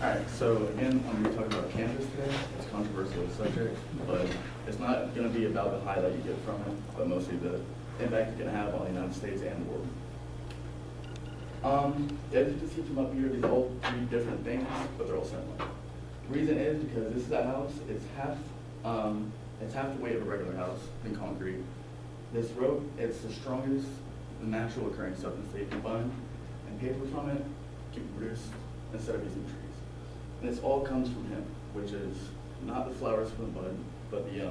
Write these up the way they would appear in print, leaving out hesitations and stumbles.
Alright, so again, I'm going to be talking about cannabis today. It's a controversial subject, but it's not going to be about the high that you get from it, but mostly the impact it can have on the United States and the world. As you can see from up here, these are all three different things, but they're all similar. The reason is because this is a house, it's half the weight of a regular house in concrete. This rope, it's the strongest natural occurring substance that you can find, and paper from it can be produced instead of using trees. And this all comes from hemp, which is not the flowers from the bud, but the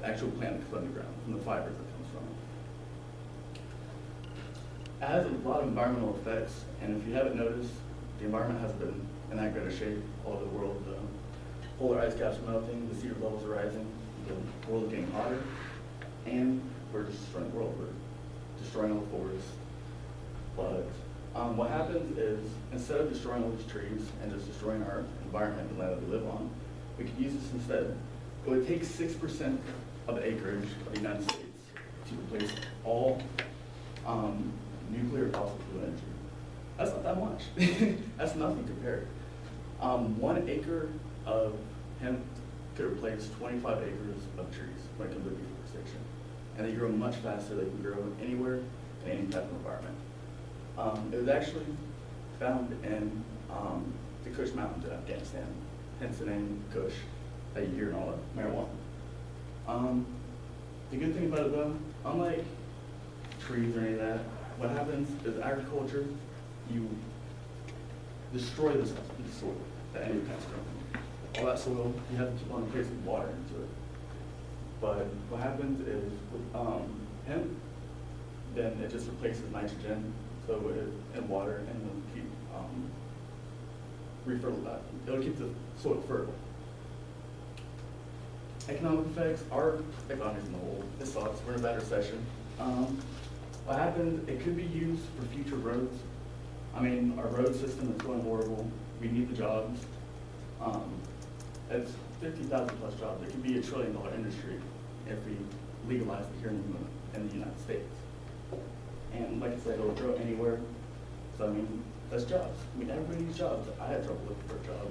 actual plant that comes underground, from the fibers that comes from it. It has a lot of environmental effects, and if you haven't noticed, the environment has been in that great a shape all over the world. The polar ice caps are melting, the sea levels are rising, the world is getting hotter, and we're just destroying the world. We're destroying all the forests. But what happens is, instead of destroying all these trees and just destroying our environment and land that we live on, we could use this instead. It would take 6% of the acreage of the United States to replace all nuclear fossil fuel energy. That's not that much. That's nothing compared. 1 acre of hemp could replace 25 acres of trees when it comes to deforestation. And they grow much faster. They can grow anywhere in any type of environment. It was actually found in the Kush Mountains in Afghanistan, hence the name Kush that you hear in all the marijuana. The good thing about it though, unlike trees or any of that, what happens is agriculture, you destroy the soil that any plant's growing. All that soil, you have to keep on placing water into it. But what happens is with hemp, then it just replaces nitrogen, and water, and it'll keep it'll keep the soil fertile. Economic effects, our economy in the whole, it sucks. We're in a bad recession. What happens? It could be used for future roads. I mean, our road system is going horrible. We need the jobs. It's 50,000 plus jobs. It could be $1 trillion industry if we legalize it here in the United States. And like I said, it'll grow anywhere. So I mean, that's jobs. I mean, everybody needs jobs. I had trouble looking for a job,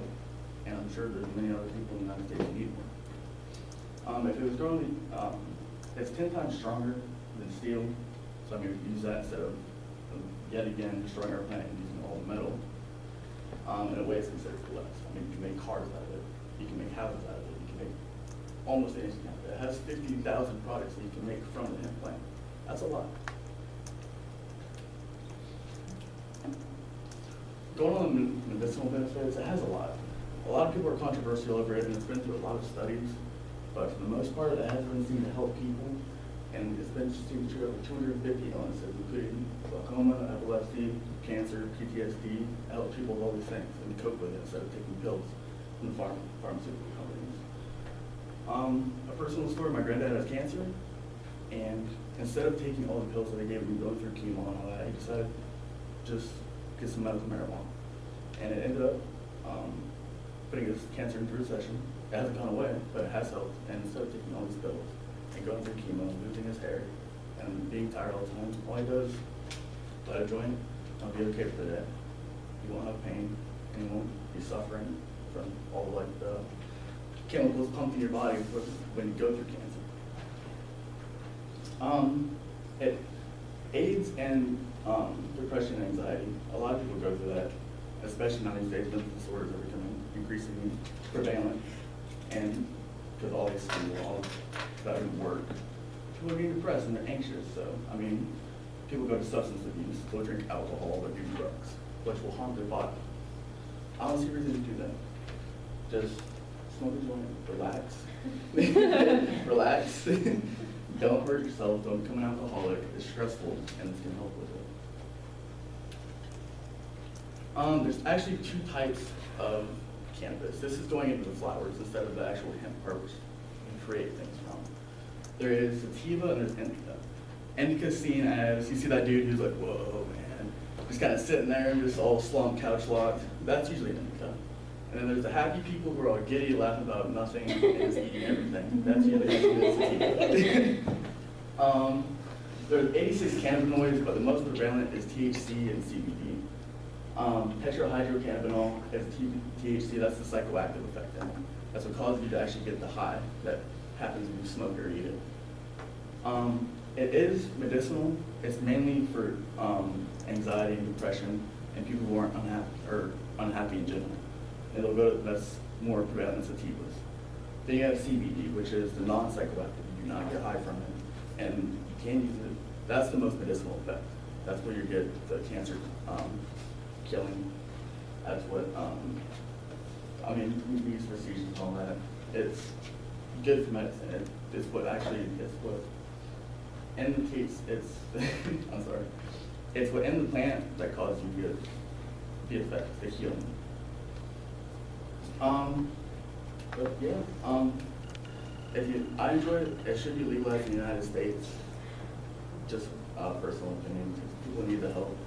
and I'm sure there's many other people in the United States who need one. If it was grown, it's 10 times stronger than steel. So I mean, we could use that instead of yet again destroying our planet and using all the metal. In a way, it's considered less. I mean, you can make cars out of it. You can make houses out of it. You can make almost anything out of it. It has 50,000 products that you can make from the hemp plant. That's a lot. Going on the medicinal benefits, it has a lot. A lot of people are controversial over it, and it's been through a lot of studies, but for the most part, it has been seen to help people, and it's been seen to treat over 250 illnesses, including glaucoma, epilepsy, cancer, PTSD. It helps people with all these things, and cope with it instead of taking pills from the pharmaceutical companies. A personal story, my granddad has cancer, and instead of taking all the pills that they gave him, going through chemo and all that, he decided to just get some medical marijuana. And it ended up putting his cancer into recession. It hasn't gone away, but it has helped. And instead of taking all these pills and going through chemo, losing his hair, and being tired all the time, all he does, light a joint, I'll be okay for the day. You won't have pain, and you won't be suffering from all the chemicals pumped in your body when you go through cancer. It aids and depression and anxiety. A lot of people go through that, especially nowadays. Mental disorders are becoming increasingly prevalent, and because all these school, all that work, people are getting depressed and they're anxious. So, I mean, people go to substance abuse, they'll drink alcohol, they'll do drugs, which will harm their body. I don't see a reason to do that. Just smoke a joint, relax, relax. Don't hurt yourself, don't become an alcoholic. It's stressful, and it's going to help with it. There's actually 2 types of cannabis. This is going into the flowers instead of the actual hemp herbs you create things from. There is sativa and there's indica. Indica is seen as, you see that dude who's like, whoa, man, just kind of sitting there and just all slumped, couch locked. That's usually indica. And then there's the happy people who are all giddy, laughing about nothing, and just eating everything. That's usually sativa. There's 86 cannabinoids, but the most prevalent is THC and CBD. Tetrahydrocannabinol is THC, that's the psychoactive effect in it. That's what causes you to actually get the high that happens when you smoke or eat it. It is medicinal. It's mainly for anxiety and depression and people who aren't unhappy in general. And they'll go to, that's more prevalent sativas. Then you have CBD, which is the non-psychoactive. You do not get high from it, and you can use it. That's the most medicinal effect. That's where you get the cancer killing. That's what, I mean, we use for seizures and all that. It's good for medicine. It's what actually, it's what indicates, it's, I'm sorry, it's what in the plant that causes you good, the effect, the healing. But yeah, I enjoy it. It should be legalized in the United States. Just personal opinion, because people need the help.